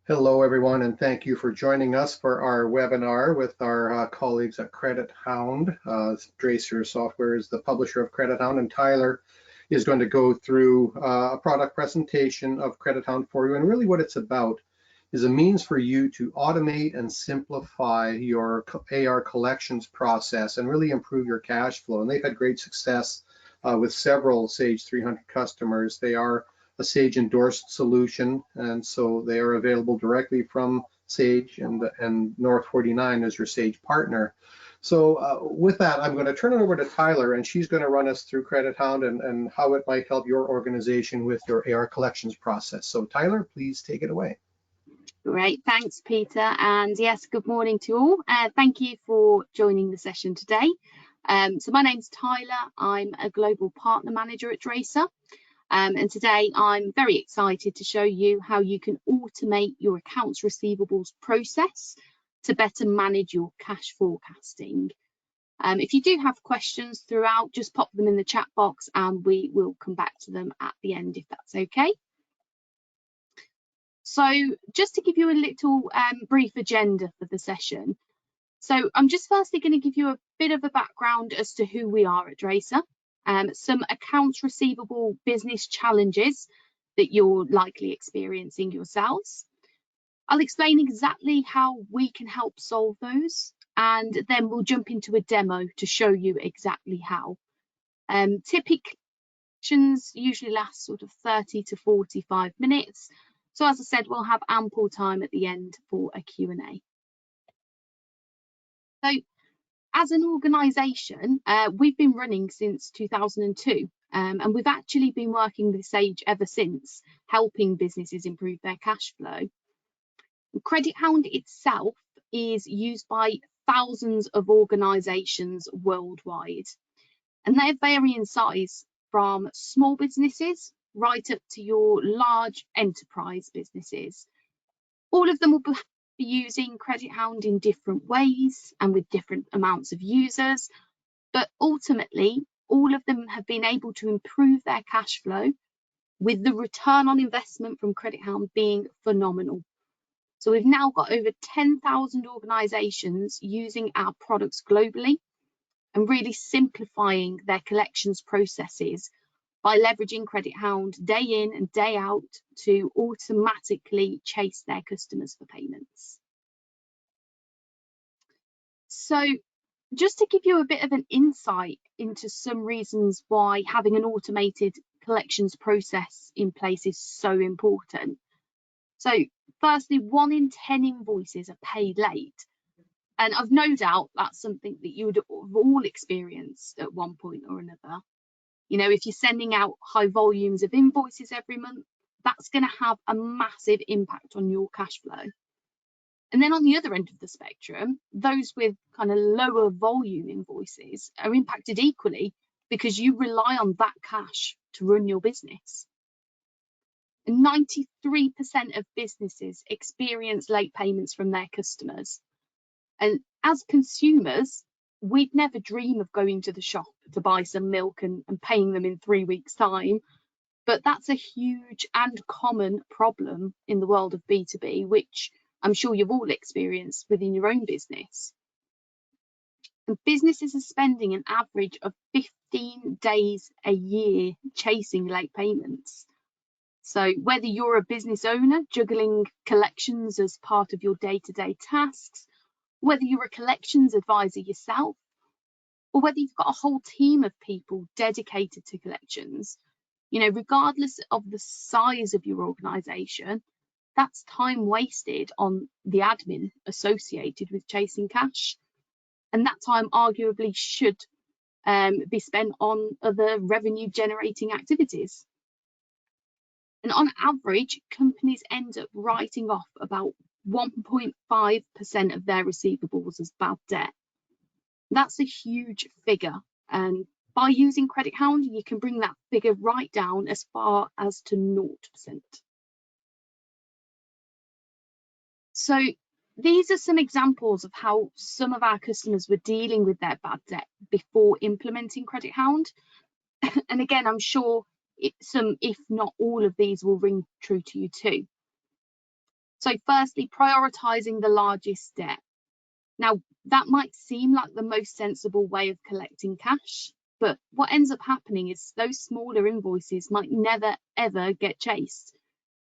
Hello, everyone, and thank you for joining us for our webinar with our colleagues at Credit Hound. Draycir Software is the publisher of Credit Hound, and Tyler is going to go through a product presentation of Credit Hound for you. And really what it's about is a means for you to automate and simplify your AR collections process and really improve your cash flow. And they've had great success with several Sage 300 customers. They are a Sage endorsed solution, and so they are available directly from Sage, and North 49 is your Sage partner. So with that, I'm going to turn it over to Tyler, and she's going to run us through Credit Hound and how it might help your organization with your AR collections process. So Tyler, please take it away. Great, thanks Peter, and yes, good morning to all. Thank you for joining the session today. So my name's Tyler, I'm a global partner manager at Draycir. And today I'm very excited to show you how you can automate your accounts receivables process to better manage your cash forecasting. If you do have questions throughout, just pop them in the chat box and we will come back to them at the end if that's okay. So just to give you a little brief agenda for the session. So I'm just firstly going to give you a bit of a background as to who we are at Draycir. Some accounts receivable business challenges that you're likely experiencing yourselves. I'll explain exactly how we can help solve those, and then we'll jump into a demo to show you exactly how. Typical sessions usually last sort of 30 to 45 minutes. So as I said, we'll have ample time at the end for a Q&A. So, as an organisation, we've been running since 2002, and we've actually been working with Sage ever since, helping businesses improve their cash flow. Credit Hound itself is used by thousands of organisations worldwide, and they vary in size from small businesses right up to your large enterprise businesses. All of them will be using Credit Hound in different ways and with different amounts of users, but ultimately all of them have been able to improve their cash flow, with the return on investment from Credit Hound being phenomenal. So we've now got over 10,000 organisations using our products globally and really simplifying their collections processes by leveraging Credit Hound day in and day out to automatically chase their customers for payments. So just to give you a bit of an insight into some reasons why having an automated collections process in place is so important. So firstly, 1 in 10 invoices are paid late. And I've no doubt that's something that you would have all experienced at one point or another. You know, if you're sending out high volumes of invoices every month, that's going to have a massive impact on your cash flow. And then on the other end of the spectrum, those with kind of lower volume invoices are impacted equally because you rely on that cash to run your business. And 93% of businesses experience late payments from their customers. And as consumers, we'd never dream of going to the shop to buy some milk and paying them in 3 weeks' time. But that's a huge and common problem in the world of B2B, which I'm sure you've all experienced within your own business. And businesses are spending an average of 15 days a year chasing late payments. So whether you're a business owner juggling collections as part of your day-to-day tasks, whether you're a collections advisor yourself, or whether you've got a whole team of people dedicated to collections, you know, regardless of the size of your organisation, that's time wasted on the admin associated with chasing cash. And that time arguably should be spent on other revenue generating activities. And on average, companies end up writing off about 1.5% of their receivables as bad debt. That's a huge figure, and by using Credit Hound, you can bring that figure right down as far as to 0%. So these are some examples of how some of our customers were dealing with their bad debt before implementing Credit Hound. And again, I'm sure some, if not all of these, will ring true to you too. So firstly, prioritising the largest debt. Now, that might seem like the most sensible way of collecting cash, but what ends up happening is those smaller invoices might never ever get chased,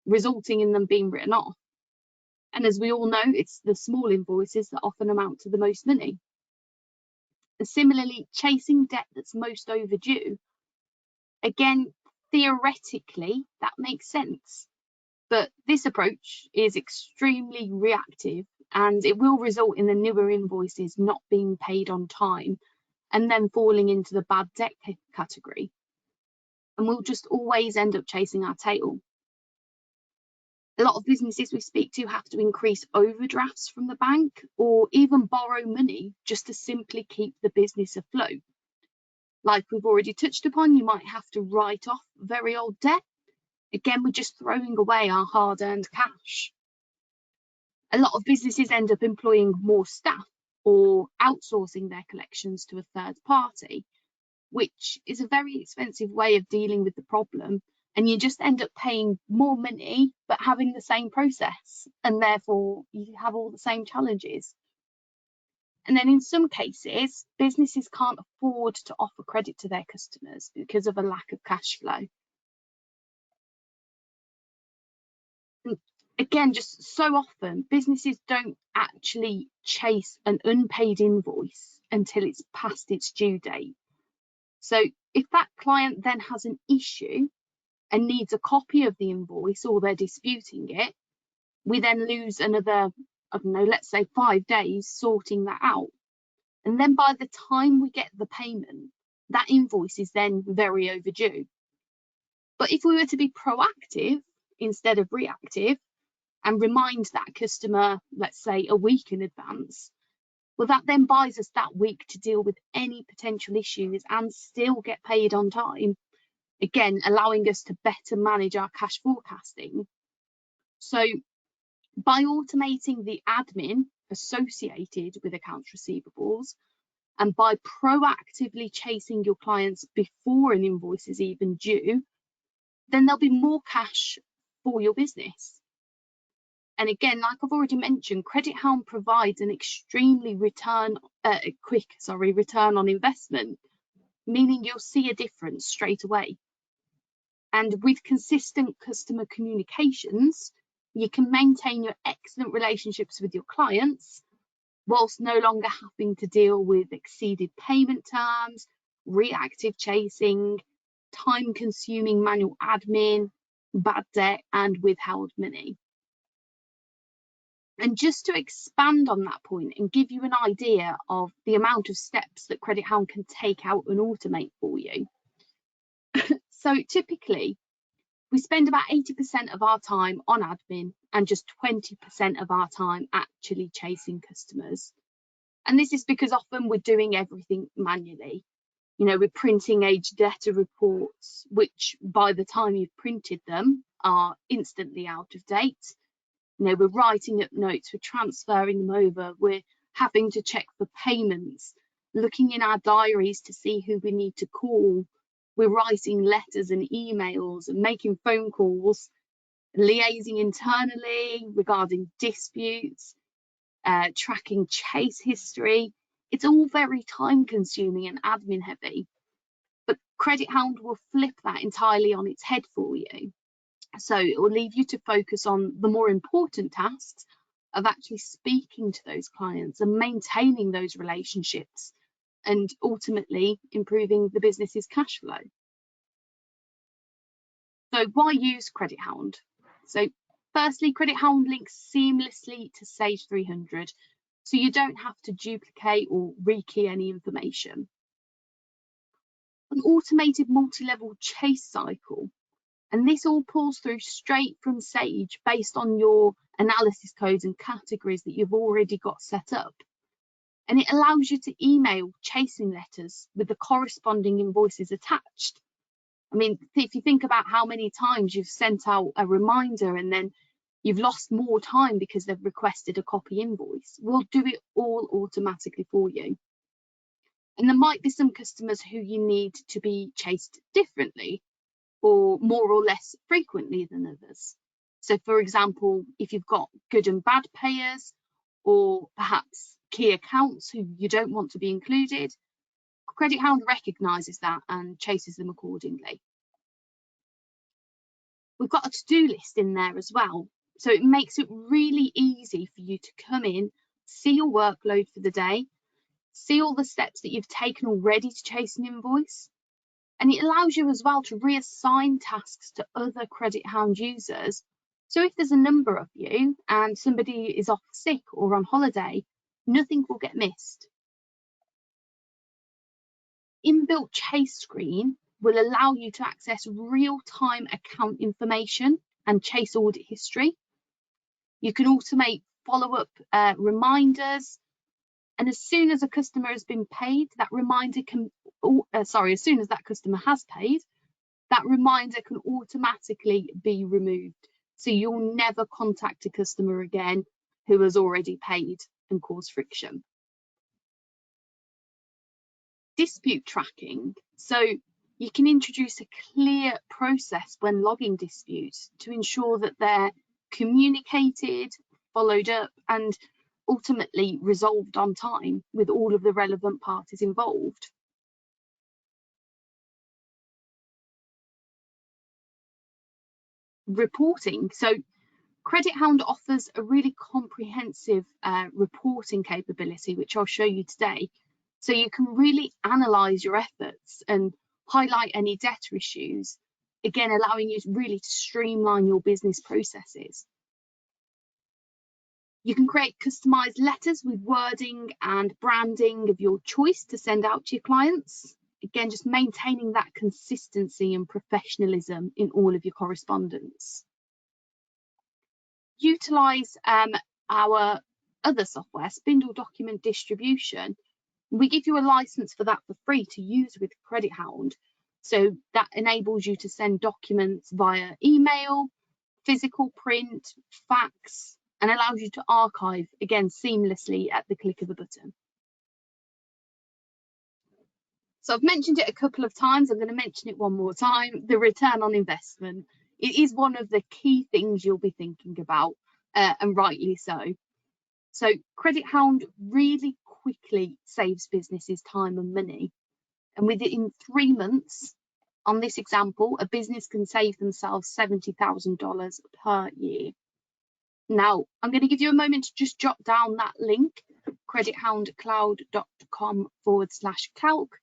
resulting in them being written off. And as we all know, it's the small invoices that often amount to the most money. And similarly, chasing debt that's most overdue, again, theoretically, that makes sense. But this approach is extremely reactive, and it will result in the newer invoices not being paid on time and then falling into the bad debt category. And we'll just always end up chasing our tail. A lot of businesses we speak to have to increase overdrafts from the bank or even borrow money just to simply keep the business afloat. Like we've already touched upon, you might have to write off very old debt. Again, we're just throwing away our hard-earned cash. A lot of businesses end up employing more staff or outsourcing their collections to a third party, which is a very expensive way of dealing with the problem. And you just end up paying more money, but having the same process. And therefore, you have all the same challenges. And then in some cases, businesses can't afford to offer credit to their customers because of a lack of cash flow. Again, just so often, businesses don't actually chase an unpaid invoice until it's past its due date. So if that client then has an issue and needs a copy of the invoice or they're disputing it, we then lose another, I don't know, let's say 5 days sorting that out. And then by the time we get the payment, that invoice is then very overdue. But if we were to be proactive instead of reactive and remind that customer, let's say a week in advance, well, that then buys us that week to deal with any potential issues and still get paid on time. Again, allowing us to better manage our cash forecasting. So by automating the admin associated with accounts receivables and by proactively chasing your clients before an invoice is even due, then there'll be more cash for your business. And again, like I've already mentioned, Credit Hound provides an extremely quick return on investment, meaning you'll see a difference straight away. And with consistent customer communications, you can maintain your excellent relationships with your clients whilst no longer having to deal with exceeded payment terms, reactive chasing, time-consuming manual admin, bad debt, and withheld money. And just to expand on that point and give you an idea of the amount of steps that Credit Hound can take out and automate for you. So typically, we spend about 80% of our time on admin and just 20% of our time actually chasing customers. And this is because often we're doing everything manually. You know, we're printing age debtor reports, which by the time you've printed them are instantly out of date. You know, we're writing up notes, we're transferring them over, we're having to check for payments, looking in our diaries to see who we need to call. We're writing letters and emails and making phone calls, liaising internally regarding disputes, tracking chase history. It's all very time consuming and admin heavy. But Credit Hound will flip that entirely on its head for you. So it will leave you to focus on the more important tasks of actually speaking to those clients and maintaining those relationships and ultimately improving the business's cash flow. So why use Credit Hound? So firstly, Credit Hound links seamlessly to Sage 300, so you don't have to duplicate or rekey any information. An automated multi-level chase cycle, and this all pulls through straight from Sage based on your analysis codes and categories that you've already got set up. And it allows you to email chasing letters with the corresponding invoices attached. I mean, if you think about how many times you've sent out a reminder and then you've lost more time because they've requested a copy invoice, we'll do it all automatically for you. And there might be some customers who you need to be chased differently or more or less frequently than others. So for example, if you've got good and bad payers, or perhaps key accounts who you don't want to be included, Credit Hound recognises that and chases them accordingly. We've got a to-do list in there as well. So it makes it really easy for you to come in, see your workload for the day, see all the steps that you've taken already to chase an invoice. And it allows you as well to reassign tasks to other Credit Hound users. So if there's a number of you and somebody is off sick or on holiday, nothing will get missed. Inbuilt chase screen will allow you to access real-time account information and chase audit history. You can automate follow-up reminders, and as soon as a customer has been paid, that reminder can, as soon as that customer has paid, that reminder can automatically be removed. So you'll never contact a customer again who has already paid and caused friction. Dispute tracking. So you can introduce a clear process when logging disputes to ensure that they're communicated, followed up, and ultimately resolved on time with all of the relevant parties involved. Reporting. So Credit Hound offers a really comprehensive reporting capability, which I'll show you today. So you can really analyse your efforts and highlight any debtor issues, again, allowing you really to streamline your business processes. You can create customised letters with wording and branding of your choice to send out to your clients. Again, just maintaining that consistency and professionalism in all of your correspondence. Utilise our other software, Spindle Document Distribution. We give you a license for that for free to use with Credit Hound. So that enables you to send documents via email, physical print, fax, and allows you to archive, again, seamlessly at the click of a button. So I've mentioned it a couple of times. I'm going to mention it one more time. The return on investment. It is one of the key things you'll be thinking about, and rightly so. So Credit Hound really quickly saves businesses time and money. And within 3 months, on this example, a business can save themselves $70,000 per year. Now, I'm going to give you a moment to just jot down that link, credithoundcloud.com/calc.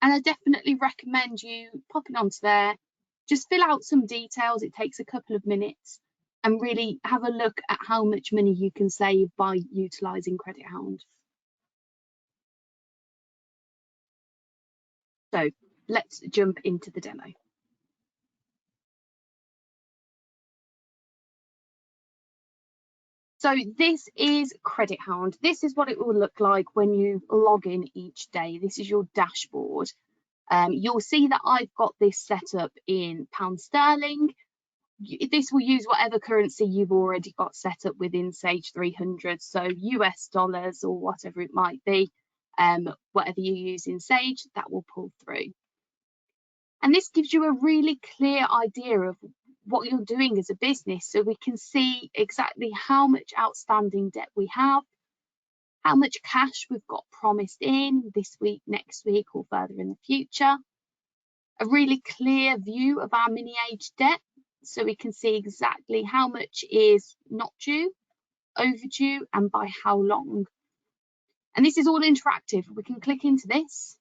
And I definitely recommend you popping onto there, just fill out some details. It takes a couple of minutes, and really have a look at how much money you can save by utilising Credit Hound. So let's jump into the demo. So this is Credit Hound. This is what it will look like when you log in each day. This is your dashboard. You'll see that I've got this set up in pound sterling. This will use whatever currency you've already got set up within Sage 300, so US dollars or whatever it might be, whatever you use in Sage, that will pull through. And this gives you a really clear idea of what you're doing as a business, so we can see exactly how much outstanding debt we have, how much cash we've got promised in this week, next week, or further in the future. A really clear view of our mini age debt, so we can see exactly how much is not due, overdue, and by how long. And this is all interactive. We can click into this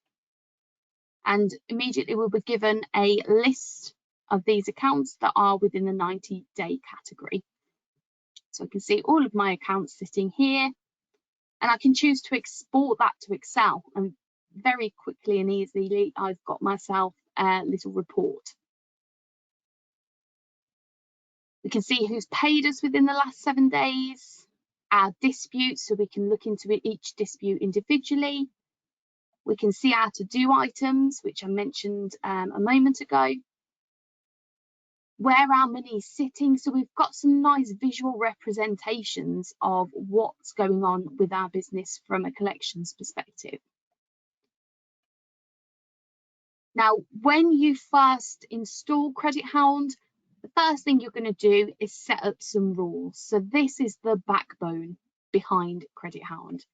and immediately we'll be given a list of these accounts that are within the 90-day category. So I can see all of my accounts sitting here, and I can choose to export that to Excel, and very quickly and easily I've got myself a little report. We can see who's paid us within the last 7 days, our disputes, so we can look into each dispute individually. We can see our to-do items, which I mentioned a moment ago, where our money is sitting. So we've got some nice visual representations of what's going on with our business from a collections perspective. Now, when you first install Credit Hound, The first thing you're going to do is set up some rules. So this is the backbone behind Credit Hound.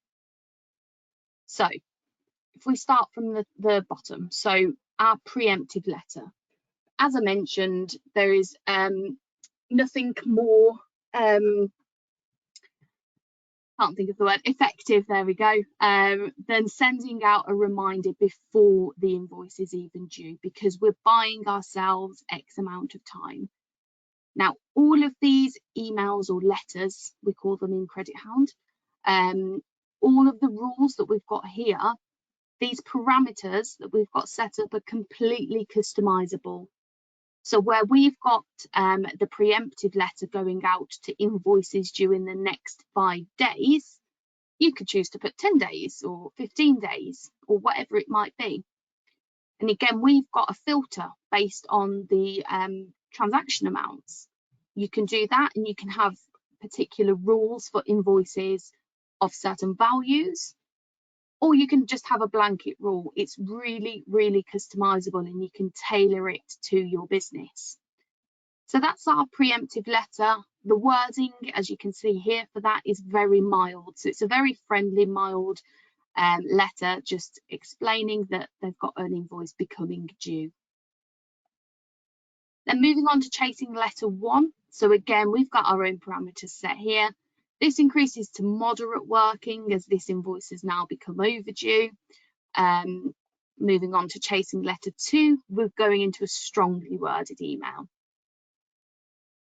So if we start from the bottom, so our preemptive letter. As I mentioned, there is nothing more, can't think of the word, effective, there we go, than sending out a reminder before the invoice is even due, because we're buying ourselves X amount of time. Now, all of these emails or letters, we call them in Credit Hound, all of the rules that we've got here, these parameters that we've got set up are completely customizable. So where we've got the preemptive letter going out to invoices due in the next 5 days, you could choose to put 10 days or 15 days or whatever it might be. And again, we've got a filter based on the transaction amounts. You can do that, and you can have particular rules for invoices of certain values, or you can just have a blanket rule. It's really, really customizable, and you can tailor it to your business. So that's our preemptive letter. The wording, as you can see here, for that is very mild. So it's a very friendly, mild letter, just explaining that they've got an invoice becoming due. Then moving on to chasing letter 1. So again, we've got our own parameters set here. This increases to moderate working as this invoice has now become overdue. Moving on to chasing letter 2, we're going into a strongly worded email.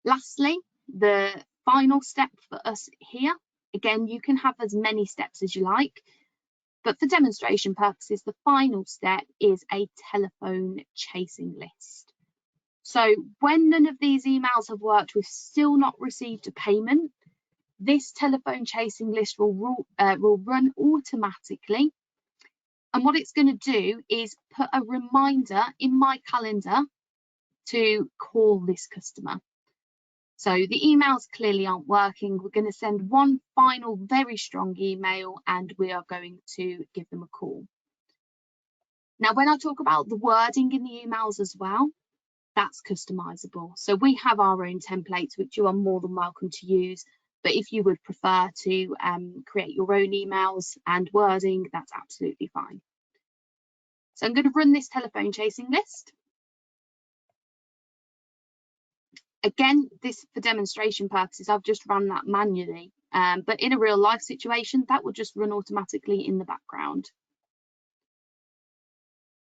Lastly, the final step for us here, again, you can have as many steps as you like, but for demonstration purposes, the final step is a telephone chasing list. So when none of these emails have worked, we've still not received a payment, this telephone chasing list will run automatically. And what it's going to do is put a reminder in my calendar to call this customer. So the emails clearly aren't working. We're going to send one final very strong email, and we are going to give them a call. Now, when I talk about the wording in the emails as well, that's customizable. So we have our own templates, which you are more than welcome to use. But if you would prefer to create your own emails and wording, that's absolutely fine. So I'm going to run this telephone chasing list. Again, this for demonstration purposes, I've just run that manually. But in a real life situation, that will just run automatically in the background.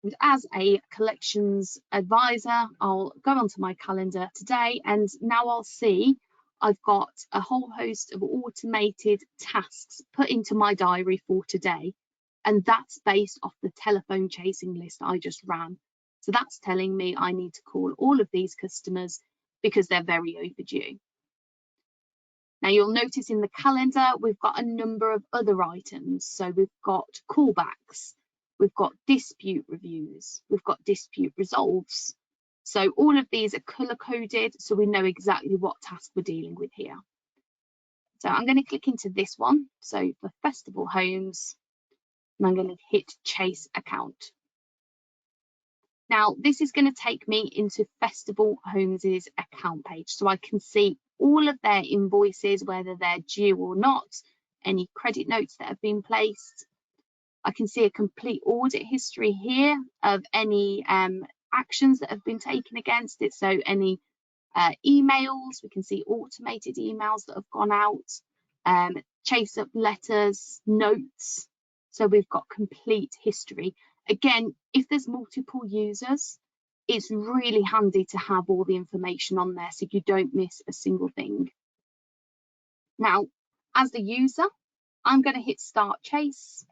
And as a collections advisor, I'll go onto my calendar today, and now I'll see I've got a whole host of automated tasks put into my diary for today. And that's based off the telephone chasing list I just ran. So that's telling me I need to call all of these customers because they're very overdue. Now you'll notice in the calendar, we've got a number of other items. So we've got callbacks, we've got dispute reviews, we've got dispute resolves. So all of these are color coded, so we know exactly what task we're dealing with here. So I'm going to click into this one. So for Festival Homes, and I'm going to hit Chase Account. Now this is going to take me into Festival Homes' account page, so I can see all of their invoices, whether they're due or not, any credit notes that have been placed. I can see a complete audit history here of any actions that have been taken against it. So any emails, we can see automated emails that have gone out, chase up letters, notes. So we've got complete history. Again, if there's multiple users, it's really handy to have all the information on there so you don't miss a single thing. Now, as the user, I'm going to hit Start Chase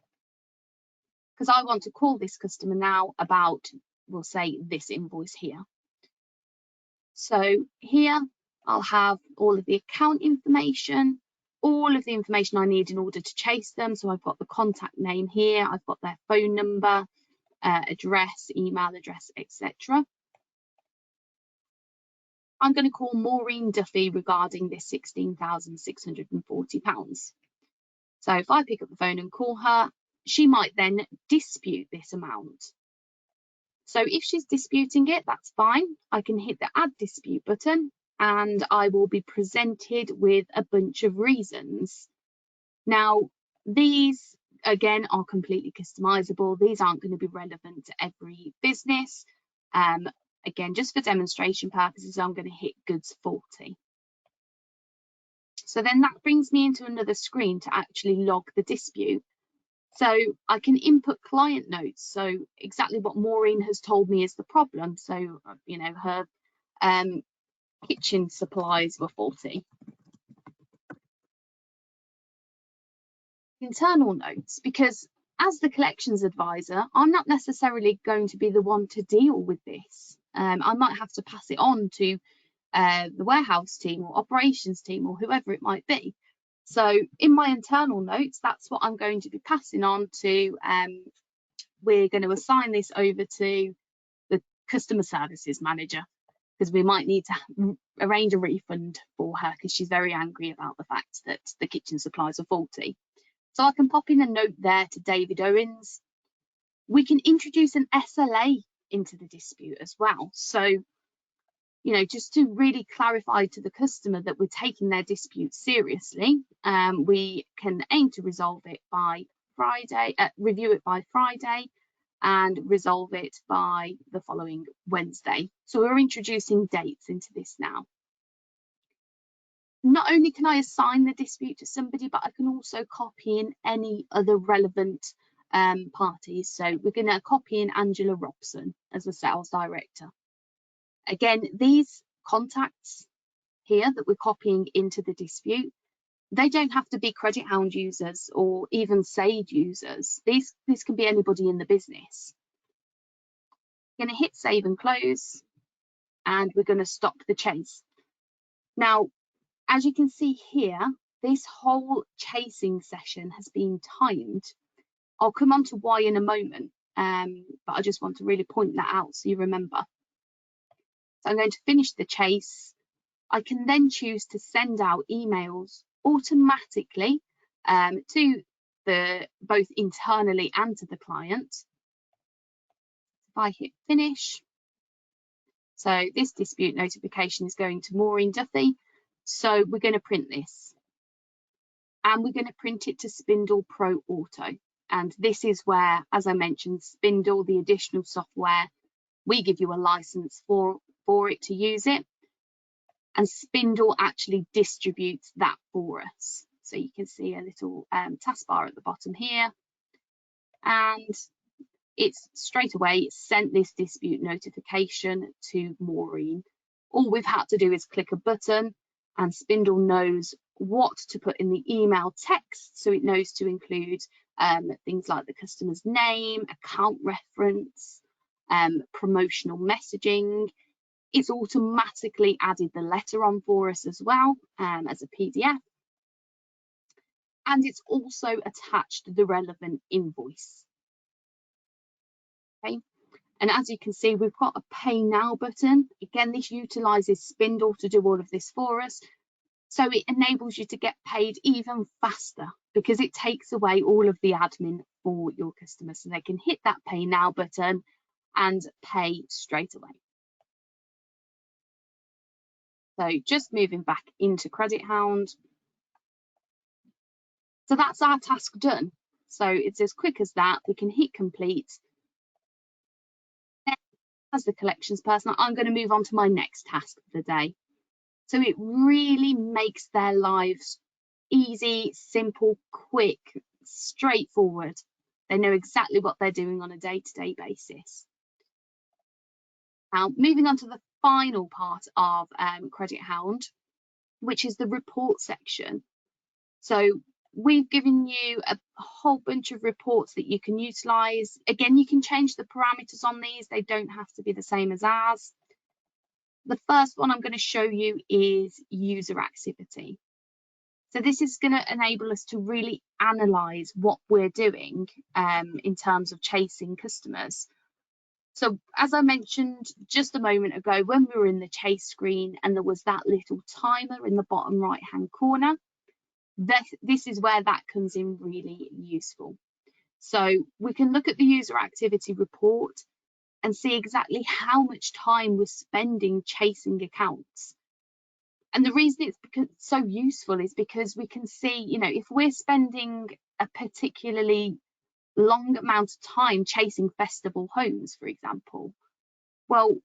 because I want to call this customer now about, we'll say, this invoice here. So here I'll have all of the account information, all of the information I need in order to chase them. So I've got the contact name here, I've got their phone number, address, email address, etc. I'm going to call Maureen Duffy regarding this £16,640. So if I pick up the phone and call her, she might then dispute this amount. So if she's disputing it, that's fine. I can hit the add dispute button and I will be presented with a bunch of reasons. Now, these again are completely customizable. These aren't going to be relevant to every business. Again, just for demonstration purposes, I'm going to hit goods faulty. So then that brings me into another screen to actually log the dispute. So I can input client notes. So exactly what Maureen has told me is the problem. So, you know, her kitchen supplies were faulty. Internal notes, because as the collections advisor, I'm not necessarily going to be the one to deal with this. I might have to pass it on to the warehouse team or operations team or whoever it might be. So in my internal notes, that's what I'm going to be passing on to, we're going to assign this over to the customer services manager, because we might need to arrange a refund for her because she's very angry about the fact that the kitchen supplies are faulty. So I can pop in a note there to David Owens. We can introduce an SLA into the dispute as well. So, you know, just to really clarify to the customer that we're taking their dispute seriously, we can aim to resolve it by Friday, review it by Friday, and resolve it by the following Wednesday. So we're introducing dates into this now. Not only can I assign the dispute to somebody, but I can also copy in any other relevant parties. So we're going to copy in Angela Robson as a sales director. Again, these contacts here that we're copying into the dispute, they don't have to be Credit Hound users or even Sage users. This can be anybody in the business. I'm going to hit save and close, and we're going to stop the chase. Now, as you can see here, this whole chasing session has been timed. I'll come on to why in a moment, but I just want to really point that out so you remember. So I'm going to finish the chase. I can then choose to send out emails automatically to both internally and to the client. If I hit finish, so this dispute notification is going to Maureen Duffy. So we're going to print this, and we're going to print it to Spindle Pro Auto. And this is where, as I mentioned, Spindle, the additional software, we give you a license for it to use it. And Spindle actually distributes that for us. So you can see a little taskbar at the bottom here. And it's straight away sent this dispute notification to Maureen. All we've had to do is click a button, and Spindle knows what to put in the email text. So it knows to include things like the customer's name, account reference, promotional messaging. It's automatically added the letter on for us as well as a PDF. And it's also attached the relevant invoice. Okay. And as you can see, we've got a pay now button. Again, this utilizes Spindle to do all of this for us. So it enables you to get paid even faster because it takes away all of the admin for your customers. So they can hit that pay now button and pay straight away. So just moving back into Credit Hound. So that's our task done. So it's as quick as that. We can hit complete. As the collections person, I'm going to move on to my next task of the day. So it really makes their lives easy, simple, quick, straightforward. They know exactly what they're doing on a day-to-day basis. Now, moving on to the final part of Credit Hound, which is the report section. So we've given you a whole bunch of reports that you can utilize. Again, you can change the parameters on these. They don't have to be the same as ours. The first one I'm going to show you is user activity. So this is going to enable us to really analyze what we're doing in terms of chasing customers. So as I mentioned just a moment ago, when we were in the chase screen and there was that little timer in the bottom right hand corner, this is where that comes in really useful. So we can look at the user activity report, and see exactly how much time we're spending chasing accounts. And the reason it's so useful is because we can see, if we're spending a particularly long amount of time chasing festival homes, for example, well,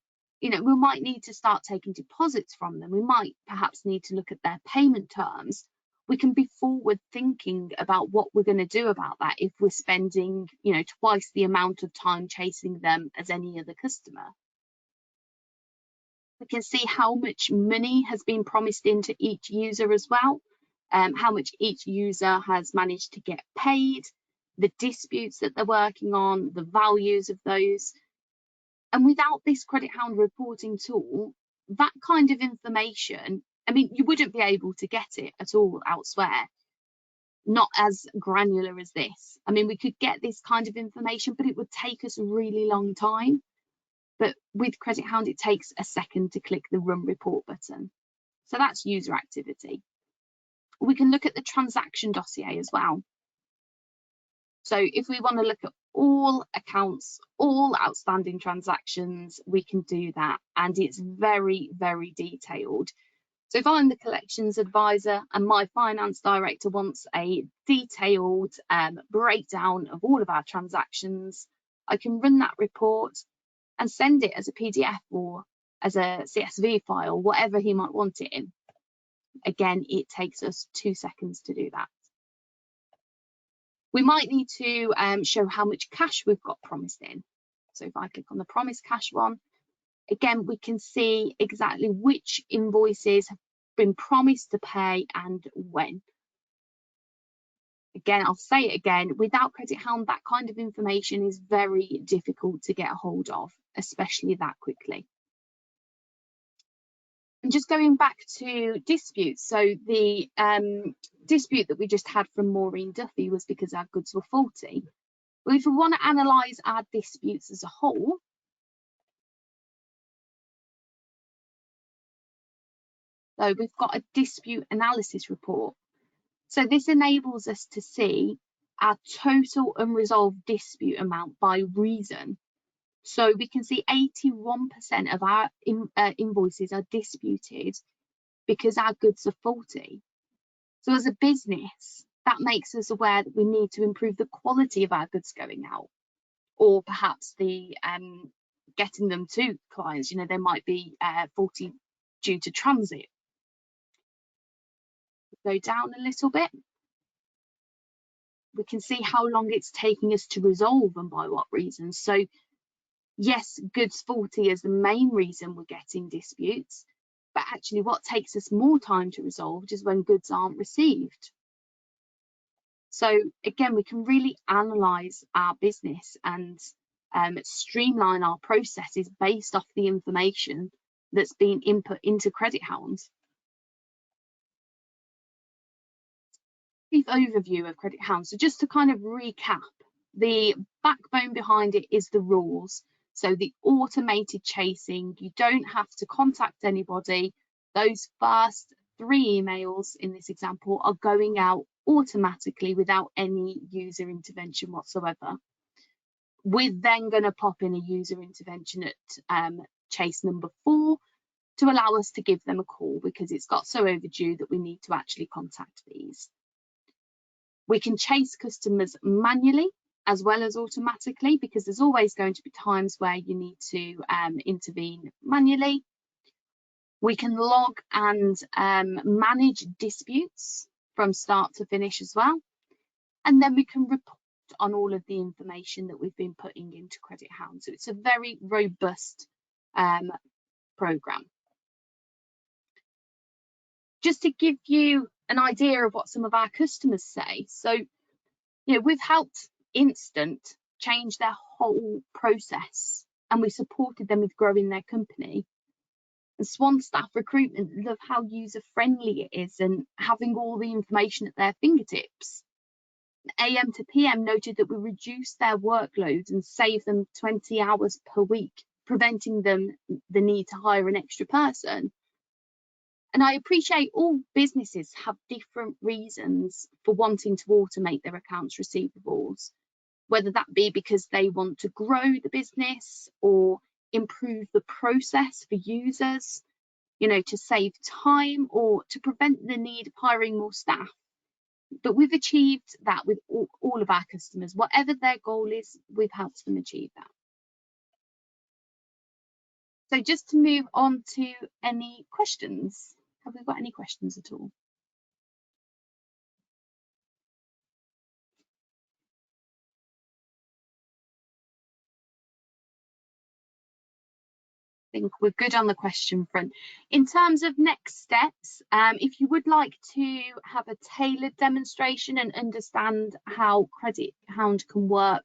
we might need to start taking deposits from them. We might perhaps need to look at their payment terms. We can be forward thinking about what we're going to do about that if we're spending, twice the amount of time chasing them as any other customer. We can see how much money has been promised into each user as well, how much each user has managed to get paid, the disputes that they're working on, the values of those. And without this Credit Hound reporting tool, that kind of information, you wouldn't be able to get it at all elsewhere, not as granular as this. We could get this kind of information, but it would take us a really long time. But with Credit Hound, it takes a second to click the Run Report button. So that's user activity. We can look at the transaction dossier as well. So if we want to look at all accounts, all outstanding transactions, we can do that. And it's very, very detailed. So if I'm the collections advisor and my finance director wants a detailed breakdown of all of our transactions, I can run that report and send it as a PDF or as a CSV file, whatever he might want it in. Again, it takes us 2 seconds to do that. We might need to show how much cash we've got promised in. So if I click on the promised cash one, again, we can see exactly which invoices have been promised to pay and when. Again, I'll say it again, without Credit Hound, that kind of information is very difficult to get a hold of, especially that quickly. And just going back to disputes, so the dispute that we just had from Maureen Duffy was because our goods were faulty. Well, if we want to analyse our disputes as a whole, so we've got a dispute analysis report. So this enables us to see our total unresolved dispute amount by reason. So we can see 81% of our invoices are disputed because our goods are faulty. So as a business, that makes us aware that we need to improve the quality of our goods going out, or perhaps the getting them to clients. They might be faulty due to transit. Go down a little bit. We can see how long it's taking us to resolve and by what reasons. So yes, goods faulty is the main reason we're getting disputes, but actually what takes us more time to resolve is when goods aren't received. So again, we can really analyse our business and streamline our processes based off the information that's been input into Credit Hound. Brief overview of Credit Hound. So just to kind of recap, the backbone behind it is the rules. So the automated chasing, you don't have to contact anybody. Those first 3 emails in this example are going out automatically without any user intervention whatsoever. We're then going to pop in a user intervention at chase number 4 to allow us to give them a call because it's got so overdue that we need to actually contact these. We can chase customers manually as well as automatically because there's always going to be times where you need to intervene manually. We can log and manage disputes from start to finish as well. And then we can report on all of the information that we've been putting into Credit Hound. So it's a very robust program. Just to give you an idea of what some of our customers say. So, we've helped Instant change their whole process and we supported them with growing their company. And Swan Staff Recruitment love how user-friendly it is and having all the information at their fingertips. AM to PM noted that we reduced their workloads and saved them 20 hours per week, preventing them the need to hire an extra person. And I appreciate all businesses have different reasons for wanting to automate their accounts receivables. whether that be because they want to grow the business or improve the process for users, you know, to save time or to prevent the need of hiring more staff. But we've achieved that with all of our customers. Whatever their goal is, we've helped them achieve that. So just to move on to any questions. Have we got any questions at all? I think we're good on the question front. In terms of next steps, if you would like to have a tailored demonstration and understand how Credit Hound can work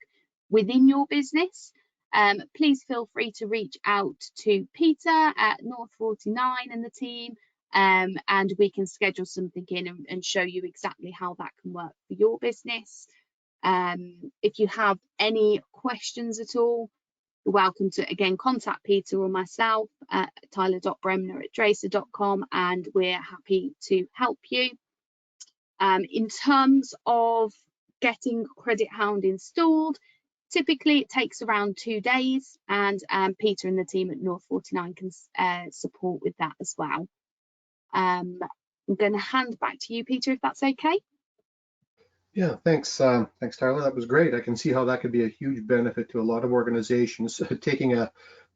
within your business, please feel free to reach out to Peter at North 49 and the team, and we can schedule something in and show you exactly how that can work for your business. If you have any questions at all, you're welcome to, again, contact Peter or myself at tyler.bremner@draycir.com, and we're happy to help you. In terms of getting Credit Hound installed, typically it takes around 2 days, and Peter and the team at North 49 can support with that as well. I'm going to hand back to you, Peter, if that's okay. Yeah, thanks. Thanks, Tyler. That was great. I can see how that could be a huge benefit to a lot of organizations, taking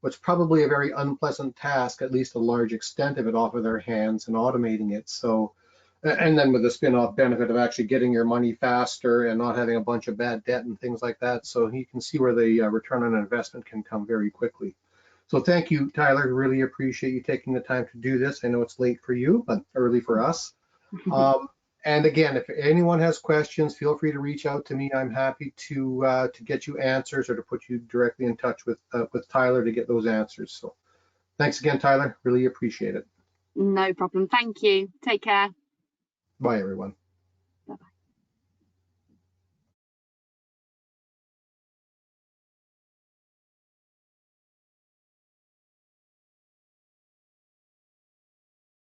what's probably a very unpleasant task, at least a large extent of it, off of their hands and automating it. So, and then with the spin-off benefit of actually getting your money faster and not having a bunch of bad debt and things like that. So you can see where the return on investment can come very quickly. So thank you, Tyler. Really appreciate you taking the time to do this. I know it's late for you, but early for us. And again, if anyone has questions, feel free to reach out to me. I'm happy to get you answers or to put you directly in touch with Tyler to get those answers. So thanks again, Tyler. Really appreciate it. No problem. Thank you. Take care. Bye, everyone.